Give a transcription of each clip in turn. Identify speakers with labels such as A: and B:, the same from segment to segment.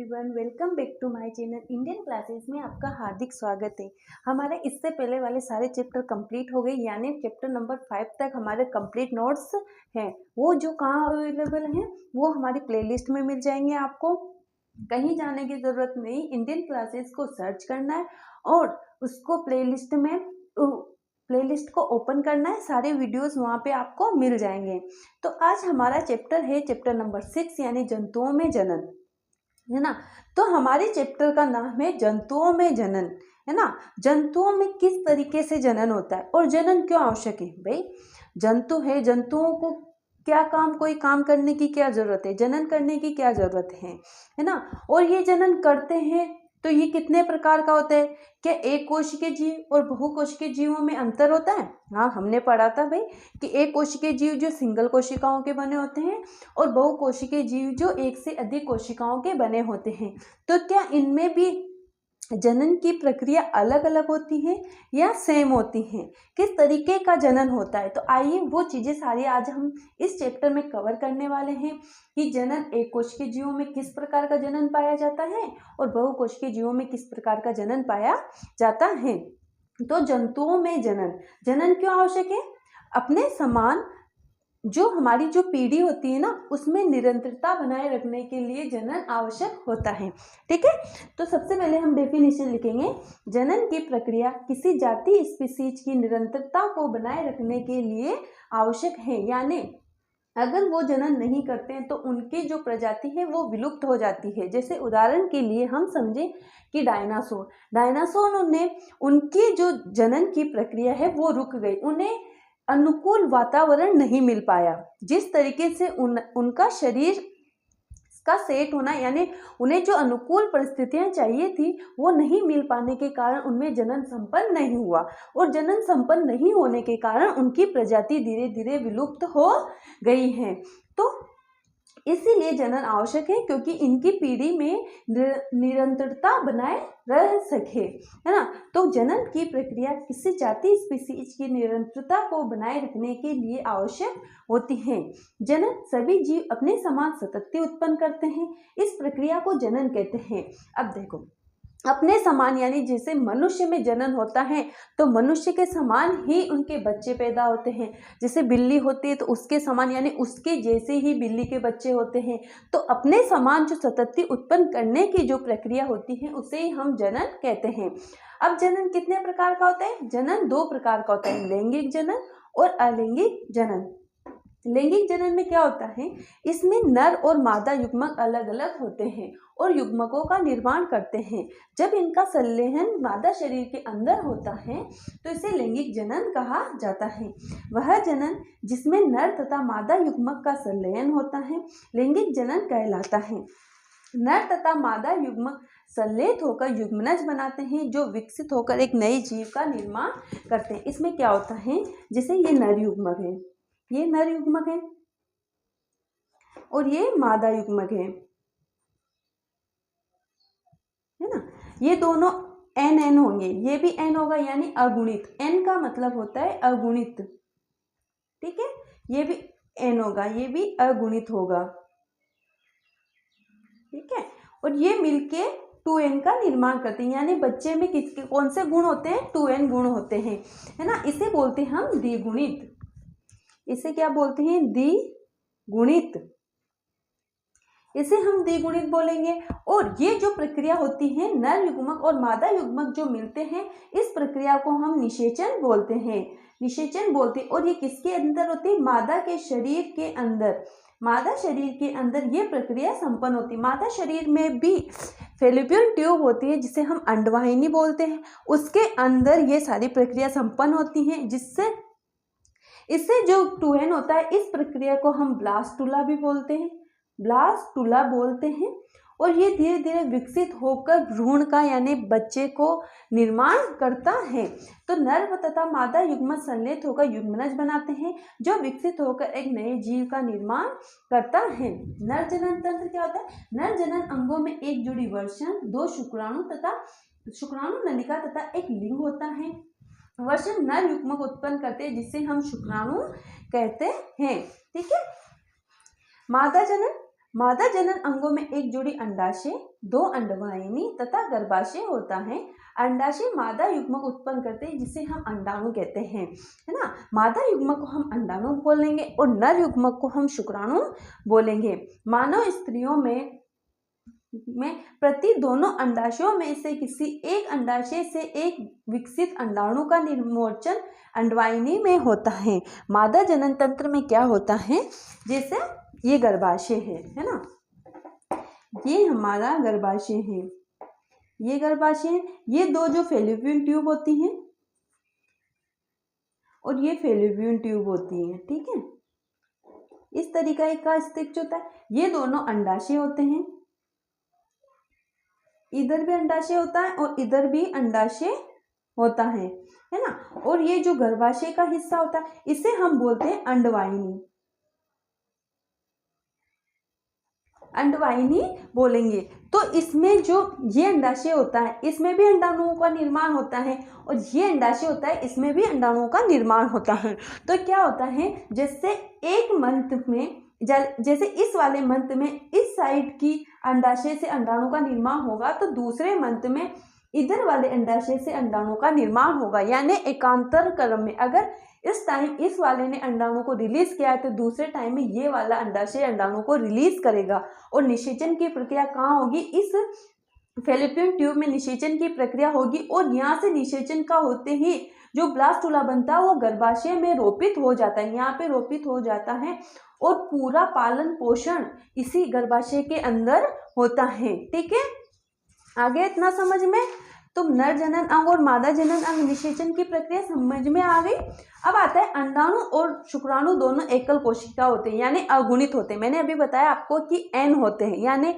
A: Everyone, welcome back to my channel Indian classes में आपका हार्दिक स्वागत है। हमारे इससे पहले वाले सारे चैप्टर कंप्लीट हो गए, यानी चैप्टर नंबर 5 तक हमारे कंप्लीट नोट्स हैं। वो जो कहाँ अवेलेबल हैं वो हमारी प्लेलिस्ट में मिल जाएंगे। आपको कहीं जाने की ज़रूरत नहीं, इंडियन क्लासेस को सर्च करना है और उसको प्लेलिस्ट को ओपन करना है। सारे वीडियोस वहाँ पे आपको मिल जाएंगे। तो आज हमारा चैप्टर है चैप्टर नंबर 6, यानी जंतुओं में जनन, है ना। तो हमारे चैप्टर का नाम है जंतुओं में जनन, है ना। जंतुओं में किस तरीके से जनन होता है और जनन क्यों आवश्यक है। भाई जंतु है, जंतुओं को क्या काम, कोई काम करने की क्या जरूरत है, जनन करने की क्या जरूरत है ना। और ये जनन करते हैं तो ये कितने प्रकार का होता है। क्या एक कोशिकीय जीव और बहुकोशिकीय जीवों में अंतर होता है। हाँ, हमने पढ़ा था भाई कि एक कोशिकीय जीव जो सिंगल कोशिकाओं के बने होते हैं और बहुकोशिकीय जीव जो एक से अधिक कोशिकाओं के बने होते हैं। तो क्या इनमें भी जनन की प्रक्रिया अलग अलग होती है या सेम होती है, किस तरीके का जनन होता है। तो आइए वो चीज़ें सारी आज हम इस चैप्टर में कवर करने वाले हैं कि जनन एक कोशिकीय जीवों में किस प्रकार का जनन पाया जाता है और बहुकोशिकीय जीवों में किस प्रकार का जनन पाया जाता है। तो जंतुओं में जनन क्यों आवश्यक है। अपने समान जो हमारी जो पीढ़ी होती है ना, उसमें निरंतरता बनाए रखने के लिए जनन आवश्यक होता है। ठीक है, तो सबसे पहले हम डेफिनेशन लिखेंगे। जनन की प्रक्रिया किसी जाति स्पीसीज की निरंतरता को बनाए रखने के लिए आवश्यक है, यानी अगर वो जनन नहीं करते हैं तो उनकी जो प्रजाति है वो विलुप्त हो जाती है। जैसे उदाहरण के लिए हम समझें कि डायनासोर ने उनकी जो जनन की प्रक्रिया है वो रुक गई, उन्हें अनुकूल वातावरण नहीं मिल पाया। जिस तरीके से उनका शरीर का सेट होना, यानी उन्हें जो अनुकूल परिस्थितियां चाहिए थी वो नहीं मिल पाने के कारण उनमें जनन संपन्न नहीं हुआ, और जनन संपन्न नहीं होने के कारण उनकी प्रजाति धीरे धीरे विलुप्त हो गई है। तो इसीलिए जनन आवश्यक है, क्योंकि इनकी पीढ़ी में निरंतरता बनाए रह सके, है ना। तो जनन की प्रक्रिया किसी जाति स्पीसीज की निरंतरता को बनाए रखने के लिए आवश्यक होती है। जनन सभी जीव अपने समान सातत्य उत्पन्न करते हैं, इस प्रक्रिया को जनन कहते हैं। अब देखो, अपने समान यानी जैसे मनुष्य में जनन होता है तो मनुष्य के समान ही उनके बच्चे पैदा होते हैं। जैसे बिल्ली होती है तो उसके समान यानी उसके जैसे ही बिल्ली के बच्चे होते हैं। तो अपने समान जो सातत्य उत्पन्न करने की जो प्रक्रिया होती है उसे ही हम जनन कहते हैं। अब जनन कितने प्रकार का होता है। जनन 2 प्रकार का होता है, लैंगिक जनन और अलैंगिक जनन। लैंगिक जनन में क्या होता है, इसमें नर और मादा युग्मक अलग अलग होते हैं और युग्मकों का निर्माण करते हैं। जब इनका संलेहन मादा शरीर के अंदर होता है तो इसे लैंगिक जनन कहा जाता है। वह जनन जिसमें नर तथा मादा युग्मक का संलेहन होता है लैंगिक जनन कहलाता है। नर तथा मादा युग्मक संलेहित होकर युग्मनज बनाते हैं, जो विकसित होकर एक नए जीव का निर्माण करते हैं। इसमें क्या होता है, जैसे ये नर युग्मक है, ये नर युग्मक है और ये मादा युग्मक है ना। ये दोनों एन होंगे, ये भी एन होगा यानी अगुणित। एन का मतलब होता है अगुणित, ठीक है। ये भी एन होगा, ये भी अगुणित होगा, ठीक है। और ये मिलके 2n का निर्माण करते हैं, यानी बच्चे में किसके कौन से गुण होते हैं, 2n गुण होते हैं, है ना। इसे बोलते हैं हम द्विगुणित। इसे क्या बोलते हैं, द्विगुणित। इसे हम द्विगुणित बोलेंगे। और ये जो प्रक्रिया होती है, नर युग्मक और मादा युग्मक जो मिलते हैं, इस प्रक्रिया को हम निषेचन बोलते हैं, निषेचन बोलते हैं। और ये किसके अंदर होती है, मादा के शरीर के अंदर। मादा शरीर के अंदर ये प्रक्रिया संपन्न होती है। मादा शरीर में भी फैलोपियन ट्यूब होती है जिसे हम अंडवाहिनी बोलते हैं, उसके अंदर ये सारी प्रक्रिया संपन्न होती है, जिससे इससे जो 2n होता है, इस प्रक्रिया को हम ब्लास्टुला भी बोलते हैं, ब्लास्टुला बोलते हैं। और ये धीरे धीरे विकसित होकर भ्रूण का यानी बच्चे को निर्माण करता है। तो नर तथा मादा युग्मक संलेहित होकर युग्मनज बनाते हैं, जो विकसित होकर एक नए जीव का निर्माण करता है। नर जनन तंत्र क्या होता है, नर जनन अंगों में एक जोड़ी वर्षण, 2 शुक्राणु तथा शुक्राणु नलिका तथा एक लिंग होता है। वर्षण नर युग्मक उत्पन्न करते हैं, जिसे हम शुक्राणु कहते हैं, ठीक है। मादा जनन मादा जनन अंगों में एक जोड़ी अंडाशय, 2 अंडवाहिनी तथा गर्भाशय होता है। अंडाशय मादा युग्मक उत्पन्न करते हैं जिसे हम अंडाणु कहते हैं, है ना। मादा युग्मक को हम अंडाणु बोलेंगे और नर युग्मक को हम शुक्राणु बोलेंगे। मानव स्त्रियों में प्रति दोनों अंडाशयों में से किसी एक अंडाशय से एक विकसित अंडाणु का निर्मोचन अंडवाहिनी में होता है। मादा जनन तंत्र में क्या होता है, जैसे ये गर्भाशय है ना, ये हमारा गर्भाशय है, ये गर्भाशय, ये 2 जो फैलोपियन ट्यूब होती हैं और ये फैलोपियन ट्यूब होती है, ठीक है। इस तरीके का स्ट्रक्चर होता है। ये दोनों अंडाशय होते हैं, इधर भी अंडाशय होता है और इधर भी अंडाशय होता है ना। और ये जो गर्भाशय का हिस्सा होता है इसे हम बोलते हैं अंडवाहिनी, अंडवाहिनी बोलेंगे। तो इसमें जो ये अंडाशय होता है इसमें भी अंडाणुओं का निर्माण होता है और ये अंडाशय होता है इसमें भी अंडाणुओं का निर्माण होता है। तो क्या होता है, जैसे एक मंथ में, जैसे इस वाले मंथ में इस साइड की अंडाशय से अंडाणु का निर्माण होगा तो दूसरे मंथ में इधर वाले अंडाशय से अंडाणु का निर्माण होगा, यानी एकांतर क्रम में। अगर इस टाइम इस वाले ने अंडाणु को रिलीज किया है तो दूसरे टाइम में ये वाला अंडाशय अंडाणु को रिलीज करेगा। और निषेचन की प्रक्रिया कहाँ होगी, इस फैलोपियन ट्यूब में निषेचन की प्रक्रिया होगी। और यहाँ से निषेचन का होते ही जो ब्लास्टुला बनता है वो गर्भाशय में रोपित हो जाता है, यहाँ पे रोपित हो जाता है और पूरा पालन पोषण इसी गर्भाशय के अंदर होता है, ठीक है। आगे इतना समझ में। तो नर जनन अंग और मादा जनन अंग निषेचन की प्रक्रिया समझ में आ गई। अब आता है अंडाणु और शुक्राणु दोनों एकल कोशिका होते हैं यानी अगुणित होते हैं। मैंने अभी बताया आपको कि n होते हैं, यानी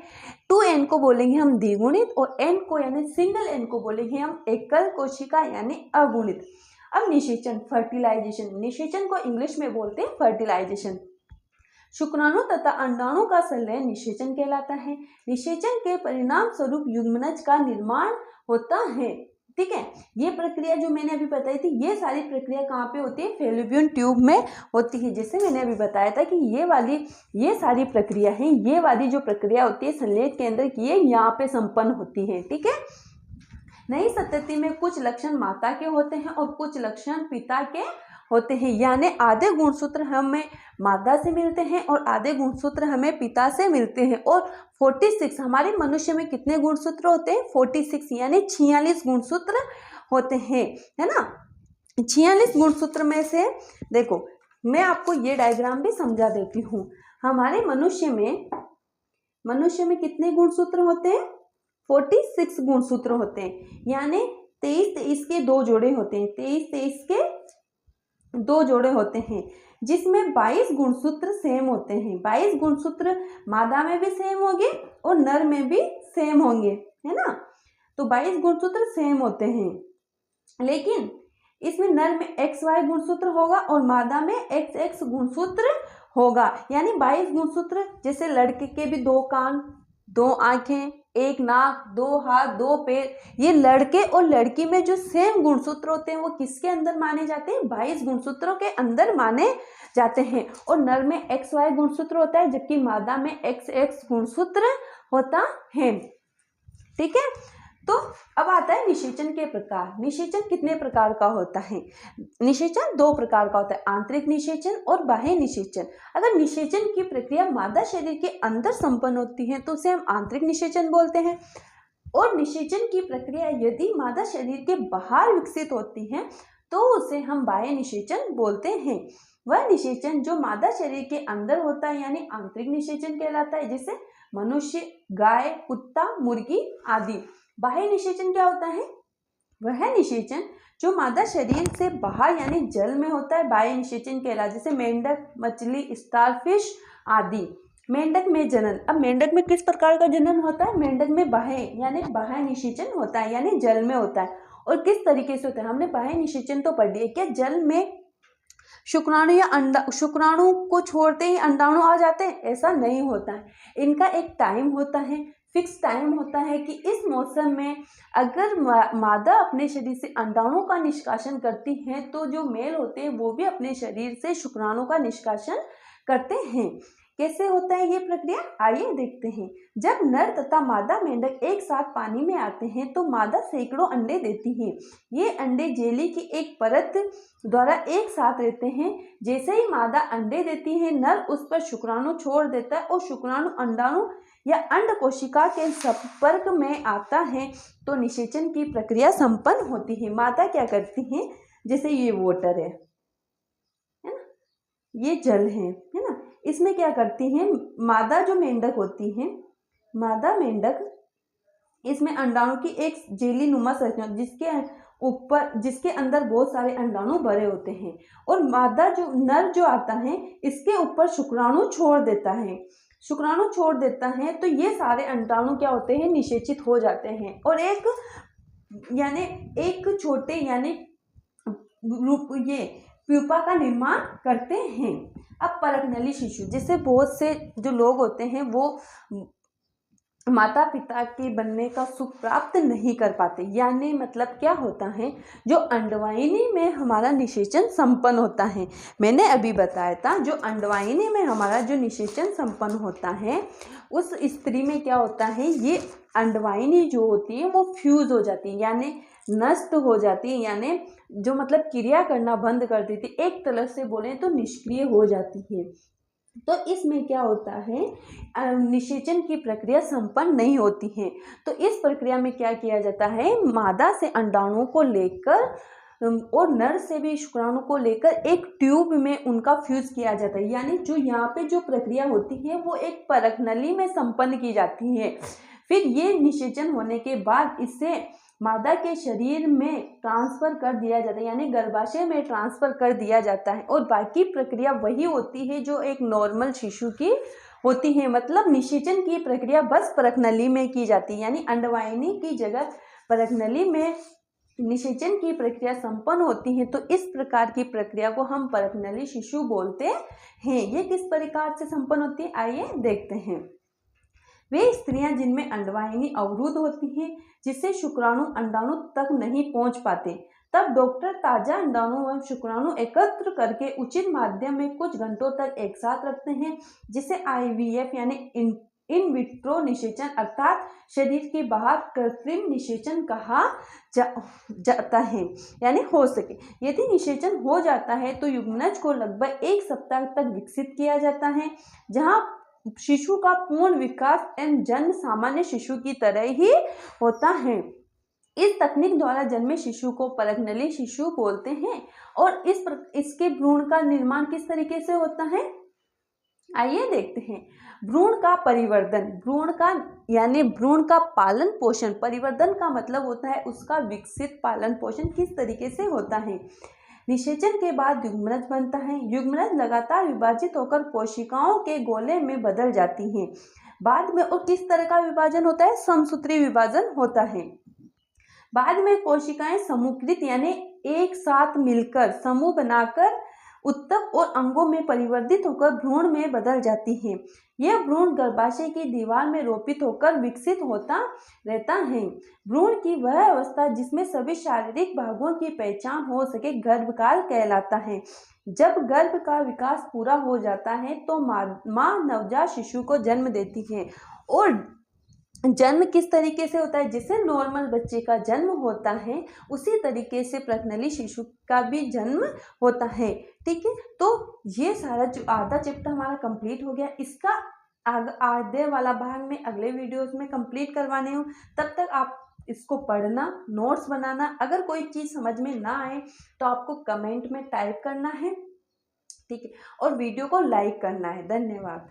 A: 2n को बोलेंगे हम द्विगुणित और n को यानी सिंगल n को बोलेंगे हम एकल कोशिका यानी अगुणित। अब निषेचन, फर्टिलाइजेशन, निषेचन को इंग्लिश में बोलते हैं फर्टिलाइजेशन। शुक्राणु तथा अंडाणु का संलयन निषेचन कहलाता है। निषेचन के परिणाम स्वरूप युग्मनज का निर्माण होता है, ठीक है। ये प्रक्रिया जो मैंने अभी बताई थी ये सारी प्रक्रिया कहाँ पे होती है, फैलोपियन ट्यूब में होती है। जैसे मैंने अभी बताया था कि ये सारी प्रक्रिया है, ये वाली जो प्रक्रिया होती है संलेख केंद्र की है यहाँ पे संपन्न होती है, ठीक है। नई संतति में कुछ लक्षण माता के होते हैं और कुछ लक्षण पिता के होते हैं, यानी आधे गुणसूत्र हमें मादा से मिलते हैं और आधे गुणसूत्र हमें पिता से मिलते हैं। और 46 हमारे मनुष्य में कितने गुणसूत्र होते हैं, 46 यानी 46 गुणसूत्र होते हैं, है ना। 46 गुणसूत्र में से देखो मैं आपको ये डायग्राम भी समझा देती हूँ। हमारे मनुष्य में कितने गुणसूत्र होते हैं, 46 गुणसूत्र होते हैं, यानी 23 के 2 जोड़े होते हैं, 23 के 2 जोड़े होते हैं, जिसमें 22 गुणसूत्र सेम होते हैं। 22 गुणसूत्र मादा में भी सेम होंगे और नर में भी सेम होंगे, है ना। तो 22 गुणसूत्र सेम होते हैं, लेकिन इसमें नर में XY गुणसूत्र होगा और मादा में XX गुणसूत्र होगा। यानी 22 गुणसूत्र, जैसे लड़के के भी 2 कान, 2 आंखें, 1 नाक, 2 हाथ, 2 पैर, ये लड़के और लड़की में जो सेम गुणसूत्र होते हैं वो किसके अंदर माने जाते हैं, 22 गुणसूत्रों के अंदर माने जाते हैं। और नर में XY गुणसूत्र होता है जबकि मादा में XX गुणसूत्र होता है, ठीक है। तो अब आता है निषेचन के प्रकार। निषेचन कितने प्रकार का होता है, निषेचन 2 प्रकार का होता है, आंतरिक निषेचन और बाह्य निषेचन। अगर निषेचन की प्रक्रिया मादा शरीर के अंदर संपन्न होती है तो उसे हम आंतरिक निषेचन बोलते हैं। और निषेचन की प्रक्रिया यदि मादा शरीर के बाहर विकसित होती है तो उसे हम बाह्य निषेचन बोलते हैं। वह निषेचन जो मादा शरीर के अंदर होता है यानी आंतरिक निषेचन कहलाता है, जैसे मनुष्य, गाय, कुत्ता, मुर्गी आदि। बाह्य निषेचन क्या होता है, वह निषेचन जो मादा शरीर से बाहर यानी जल में होता है, बाह्य निषेचन कहलाता है, जैसे मेंढक, मछली, स्टारफिश आदि। मेंढक में जनन, अब मेंढक में किस प्रकार का जनन होता है, मेंढक में बाह्य यानी बाह्य निषेचन होता है, यानी जल में होता है। और किस तरीके से होता है, हमने बाह्य निषेचन तो पढ़ लिया, क्या जल में शुक्राणु या अंडा, शुक्राणु को छोड़ते ही अंडाणु आ जाते हैं, ऐसा नहीं होता है। इनका एक टाइम होता है, फिक्स टाइम होता है कि इस मौसम में अगर मादा अपने शरीर से अंडाणु का निष्कासन करती है तो जो मेल होते हैं वो भी अपने शरीर से शुक्राणु का निष्कासन करते हैं। कैसे होता है ये प्रक्रिया, आइए देखते हैं। जब नर तथा मादा मेंढक एक साथ पानी में आते हैं तो मादा सैकड़ों अंडे देती है। ये अंडे जेली की एक परत द्वारा एक साथ रहते हैं। जैसे ही मादा अंडे देती है, नर उस पर शुक्राणु छोड़ देता है और शुक्राणु अंडाणु या अंड कोशिका के संपर्क में आता है तो निषेचन की प्रक्रिया संपन्न होती है। मादा क्या करती है, जैसे ये वाटर है ना, ये जल है ना, इसमें क्या करती है मादा जो मेंढक होती है, मादा मेंढक इसमें अंडाणु की एक जेली नुमा संरचना जिसके अंदर बहुत सारे अंडाणु भरे होते हैं, और मादा जो नर जो आता है इसके ऊपर शुक्राणु छोड़ देता है। शुक्राणु छोड़ देता है तो ये सारे अंडाणु क्या होते हैं, निषेचित हो जाते हैं और एक छोटे ये प्यूपा का निर्माण करते हैं। अब परकनली शिशु, जैसे बहुत से जो लोग होते हैं वो माता पिता के बनने का सुख प्राप्त नहीं कर पाते, यानी मतलब क्या होता है, जो अंडवाहिनी में हमारा निषेचन संपन्न होता है, मैंने अभी बताया था, जो अंडवाहिनी में हमारा जो निषेचन संपन्न होता है उस स्त्री में क्या होता है, ये अंडवाहिनी जो होती है वो फ्यूज हो जाती है, यानी नष्ट हो जाती है, यानी जो मतलब क्रिया करना बंद कर देती है, एक तरह से बोलें तो निष्क्रिय हो जाती है। तो इसमें क्या होता है, निषेचन की प्रक्रिया संपन्न नहीं होती है। तो इस प्रक्रिया में क्या किया जाता है, मादा से अंडाणुओं को लेकर और नर से भी शुक्राणु को लेकर एक ट्यूब में उनका फ्यूज किया जाता है, यानी जो यहाँ पे जो प्रक्रिया होती है वो एक परकनली में संपन्न की जाती है। फिर ये निषेचन होने के बाद इसे मादा के शरीर में ट्रांसफर कर दिया जाता है, यानी गर्भाशय में ट्रांसफर कर दिया जाता है, और बाकी प्रक्रिया वही होती है जो एक नॉर्मल शिशु की होती है। मतलब निषेचन की प्रक्रिया बस परकनली में की जाती है, यानी अंडवाहिनी की जगह परकनली में निषेचन की प्रक्रिया संपन्न होती है। तो इस प्रकार की प्रक्रिया को हम परकनली शिशु बोलते हैं। ये किस प्रकार से संपन्न होती है, आइए देखते हैं। वे स्त्रियां जिनमें अंडवाहिनी अवरुद्ध होती हैं, जिससे शुक्राणु अंडाणु तक नहीं पहुंच पाते, तब डॉक्टर ताजा अंडाणु एवं शुक्राणु एकत्र करके उचित माध्यम में कुछ घंटों तक एक साथ रखते हैं, जिसे IVF यानी इन विट्रो निषेचन अर्थात शरीर के बाहर कृत्रिम निषेचन कहा जाता है, यानी हो सके। यदि निषेचन हो जाता है तो युग्मनज को लगभग 1 सप्ताह तक विकसित किया जाता है, जहां शिशु का पूर्ण विकास एवं जन्म सामान्य शिशु की तरह ही होता है। इस तकनीक द्वारा जन्मे शिशु को परकनली शिशु बोलते हैं। और इसके भ्रूण का निर्माण किस तरीके से होता है, आइए देखते हैं। भ्रूण का परिवर्धन, भ्रूण का पालन पोषण, परिवर्धन का मतलब होता है उसका विकसित पालन पोषण किस तरीके से होता है। निषेचन के बाद युग्मनज बनता है। युग्मनज लगातार विभाजित होकर कोशिकाओं के गोले में बदल जाती हैं। बाद में और किस तरह का विभाजन होता है, समसूत्री विभाजन होता है। बाद में कोशिकाएं समूहकृत यानी एक साथ मिलकर समूह बनाकर उत्तक और अंगों में परिवर्तित होकर भ्रूण में बदल जाती हैं। यह भ्रूण गर्भाशय की दीवार में रोपित होकर विकसित होता रहता है। भ्रूण की वह अवस्था जिसमें सभी शारीरिक भागों की पहचान हो सके गर्भकाल कहलाता है। जब गर्भ का विकास पूरा हो जाता है तो माँ नवजात शिशु को जन्म देती है। और जन्म किस तरीके से होता है, जैसे नॉर्मल बच्चे का जन्म होता है उसी तरीके से प्रकनली शिशु का भी जन्म होता है। ठीक है, तो ये सारा जो आधा चैप्टर हमारा कंप्लीट हो गया। इसका आधे वाला भाग में अगले वीडियोस में कंप्लीट करवाने हूँ। तब तक आप इसको पढ़ना, नोट्स बनाना। अगर कोई चीज़ समझ में ना आए तो आपको कमेंट में टाइप करना है, ठीक है, और वीडियो को लाइक करना है। धन्यवाद।